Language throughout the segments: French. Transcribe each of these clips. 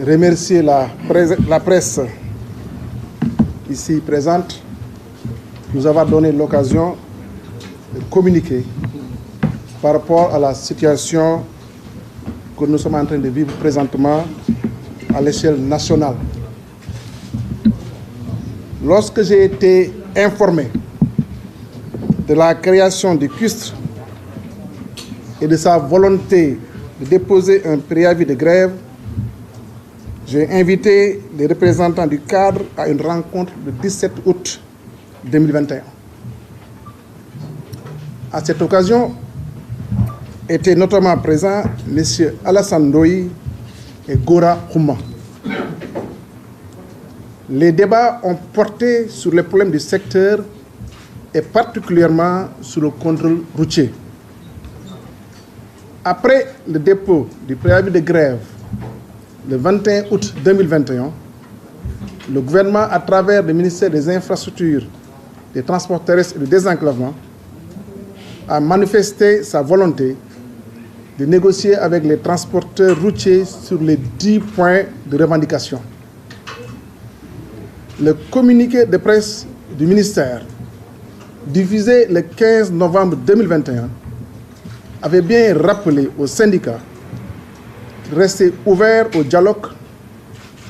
remercier la presse ici présente de nous avoir donné l'occasion de communiquer par rapport à la situation que nous sommes en train de vivre présentement à l'échelle nationale. Lorsque j'ai été informé de la création du CUSTR et de sa volonté de déposer un préavis de grève, j'ai invité les représentants du cadre à une rencontre le 17 août 2021. À cette occasion, étaient notamment présents M. Alassane Ndoye et Gora Khouma. Les débats ont porté sur les problèmes du secteur et particulièrement sur le contrôle routier. Après le dépôt du préavis de grève le 21 août 2021, le gouvernement, à travers le ministère des Infrastructures, des Transports terrestres et du Désenclavement, a manifesté sa volonté de négocier avec les transporteurs routiers sur les 10 points de revendication. Le communiqué de presse du ministère, diffusé le 15 novembre 2021, avait bien rappelé aux syndicats de rester ouverts au dialogue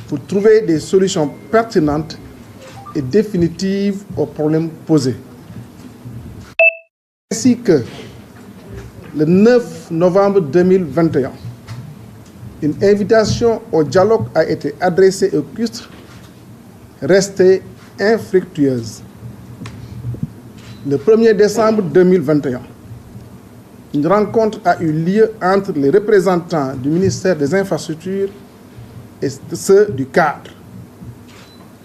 pour trouver des solutions pertinentes et définitives aux problèmes posés. Ainsi que le 9 novembre 2021, une invitation au dialogue a été adressée au CUSTR, restée infructueuse. Le 1er décembre 2021, une rencontre a eu lieu entre les représentants du ministère des Infrastructures et ceux du cadre.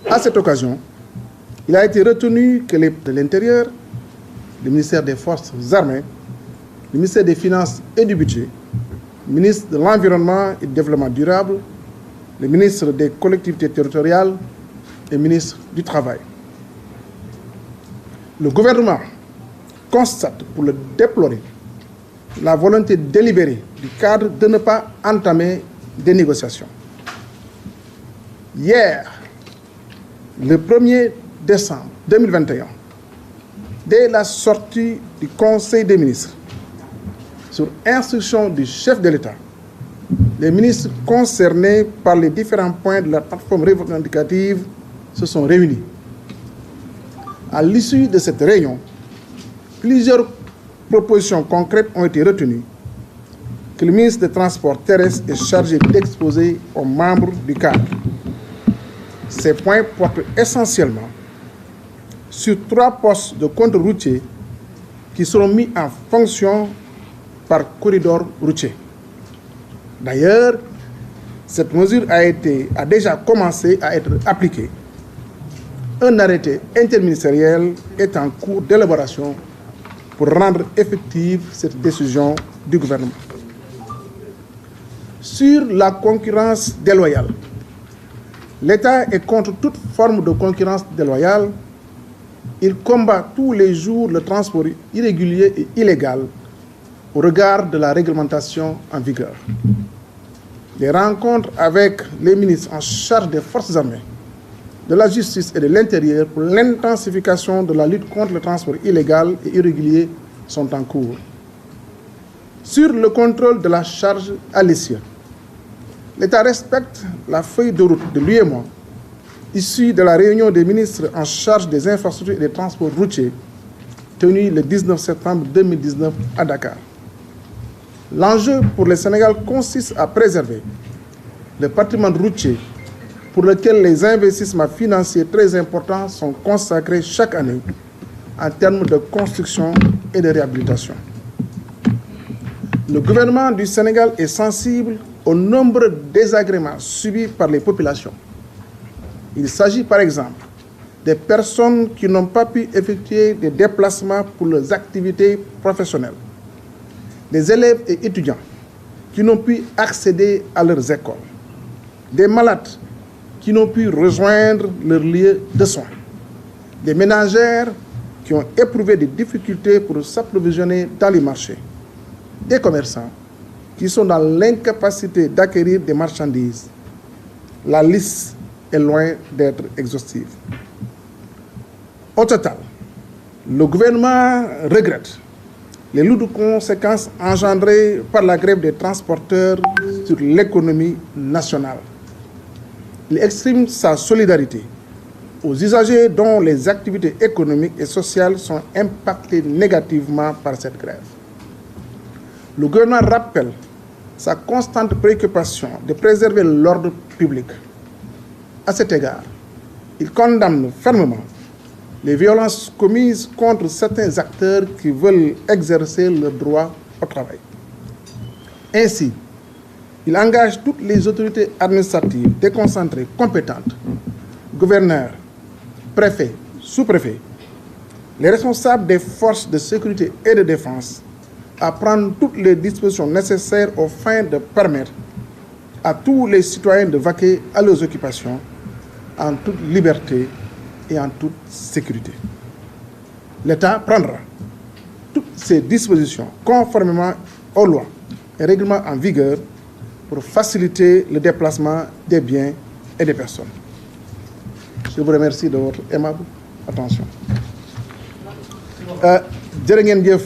À cette occasion, il a été retenu que les de l'Intérieur, le ministère des Forces armées, le ministère des Finances et du Budget, le ministre de l'Environnement et du Développement durable, le ministre des Collectivités territoriales et le ministre du Travail. Le gouvernement constate, pour le déplorer, la volonté délibérée du cadre de ne pas entamer des négociations. Hier, le 1er décembre 2021, dès la sortie du Conseil des ministres, sur instruction du chef de l'État, les ministres concernés par les différents points de la plateforme revendicative se sont réunis. À l'issue de cette réunion, plusieurs propositions concrètes ont été retenues que le ministre des Transports terrestres est chargé d'exposer aux membres du cadre. Ces points portent essentiellement sur 3 postes de contrôle routier qui seront mis en fonction par corridor routier. D'ailleurs, cette mesure a déjà commencé à être appliquée. Un arrêté interministériel est en cours d'élaboration pour rendre effective cette décision du gouvernement. Sur la concurrence déloyale, l'État est contre toute forme de concurrence déloyale. Il combat tous les jours le transport irrégulier et illégal au regard de la réglementation en vigueur. Les rencontres avec les ministres en charge des forces armées, de la justice et de l'intérieur pour l'intensification de la lutte contre le transport illégal et irrégulier sont en cours. Sur le contrôle de la charge à l'essieu, l'État respecte la feuille de route de l'UEMOA issue de la réunion des ministres en charge des infrastructures et des transports routiers tenue le 19 septembre 2019 à Dakar. L'enjeu pour le Sénégal consiste à préserver le patrimoine routier pour lequel les investissements financiers très importants sont consacrés chaque année en termes de construction et de réhabilitation. Le gouvernement du Sénégal est sensible aux nombreux désagréments subis par les populations. Il s'agit par exemple des personnes qui n'ont pas pu effectuer des déplacements pour leurs activités professionnelles, des élèves et étudiants qui n'ont pu accéder à leurs écoles, des malades qui n'ont pu rejoindre leur lieu de soins, des ménagères qui ont éprouvé des difficultés pour s'approvisionner dans les marchés, des commerçants qui sont dans l'incapacité d'acquérir des marchandises, La liste est loin d'être exhaustive. Au total, le gouvernement regrette les lourdes conséquences engendrées par la grève des transporteurs sur l'économie nationale. Il exprime sa solidarité aux usagers dont les activités économiques et sociales sont impactées négativement par cette grève. Le gouvernement rappelle sa constante préoccupation de préserver l'ordre public. À cet égard, il condamne fermement les violences commises contre certains acteurs qui veulent exercer leur droit au travail. Ainsi, il engage toutes les autorités administratives déconcentrées compétentes, gouverneurs, préfets, sous-préfets, les responsables des forces de sécurité et de défense à prendre toutes les dispositions nécessaires aux fins de permettre à tous les citoyens de vaquer à leurs occupations en toute liberté et en toute sécurité. L'État prendra toutes ces dispositions conformément aux lois et règlements en vigueur pour faciliter le déplacement des biens et des personnes. Je vous remercie de votre aimable attention. Jërë ngeen jëf